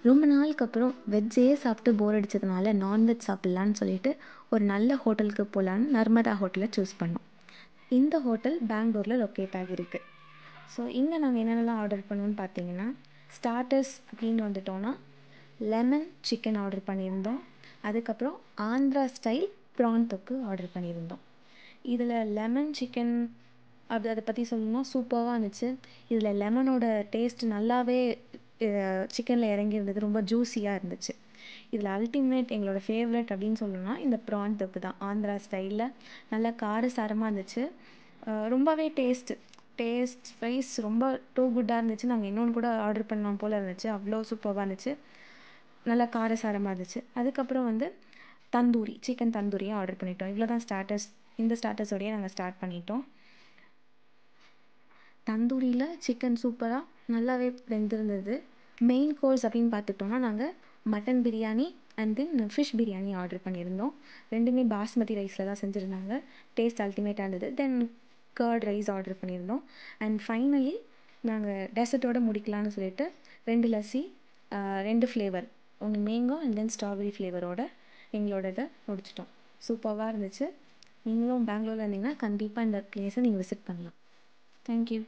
ரொம்ப நாளுக்கு அப்புறம் வெஜ்ஜே சாப்பிட்டு போர் அடிச்சதுனால நான்வெஜ் சாப்பிட்லான்னு சொல்லிட்டு ஒரு நல்ல ஹோட்டலுக்கு போகலான்னு நர்மதா ஹோட்டலை சூஸ் பண்ணோம். இந்த ஹோட்டல் பெங்களூரில் லொக்கேட் ஆகியிருக்கு. ஸோ இங்கே நாங்கள் என்னென்னலாம் ஆர்டர் பண்ணோன்னு பார்த்தீங்கன்னா, ஸ்டார்டர்ஸ் அப்படின்னு வந்துட்டோன்னா லெமன் சிக்கன் ஆர்டர் பண்ணியிருந்தோம். அதுக்கப்புறம் ஆந்திரா ஸ்டைல் ப்ரான் தொக்கு ஆர்டர் பண்ணியிருந்தோம். இதில் லெமன் சிக்கன் அதை பற்றி சொல்லணும்னா சூப்பராக இருந்துச்சு. இதில் லெமனோட டேஸ்ட் நல்லாவே சிக்கனில் இறங்கியிருந்தது. ரொம்ப ஜூஸியாக இருந்துச்சு. இதில் அல்டிமேட் எங்களோட ஃபேவரட் அப்படின்னு சொல்லணும்னா இந்த ப்ரான் தொக்கு தான். ஆந்திரா ஸ்டைலில் நல்லா காரசாரமாக இருந்துச்சு. ரொம்பவே டேஸ்ட் வைஸ் ரொம்ப டூ குட்டாக இருந்துச்சு. நாங்கள் இன்னொன்று கூட ஆர்டர் பண்ணோம் போல் இருந்துச்சு. அவ்வளோ சூப்பராக இருந்துச்சு. நல்லா காரசாரமாக இருந்துச்சு. அதுக்கப்புறம் வந்து சிக்கன் தந்தூரியும் ஆர்டர் பண்ணிட்டோம். இவ்வளோ தான் ஸ்டார்டர்ஸ். இந்த ஸ்டார்டர்ஸோடையே நாங்கள் ஸ்டார்ட் பண்ணிட்டோம். தந்தூரியில் சிக்கன் சூப்பராக நல்லாவே வெந்திருந்தது. மெயின் கோர்ஸ் அப்படின்னு பார்த்துட்டோம்னா நாங்கள் mutton biryani and then fish biryani order பண்ணியிருந்தோம். ரெண்டுமே பாஸ்மதி ரைஸில் தான் செஞ்சுருந்தாங்க. டேஸ்ட் அல்டிமேட்டாக இருந்தது. தென் கர்ட் ரைஸ் ஆர்டர் பண்ணியிருந்தோம். அண்ட் ஃபைனலி நாங்கள் டெசர்ட்டோடு முடிக்கலான்னு சொல்லிட்டு 2 லஸ்ஸி 2 ஃப்ளேவர், ஒன்று மேங்கோ அண்ட் தென் ஸ்ட்ராபெரி ஃப்ளேவரோட எங்களோட இதை முடிச்சிட்டோம். சூப்பராக இருந்துச்சு. நீங்களும் பெங்களூரில் இருந்தீங்கன்னா கண்டிப்பாக இந்த பிளேஸை நீங்கள் விசிட் பண்ணலாம். தேங்க்யூ.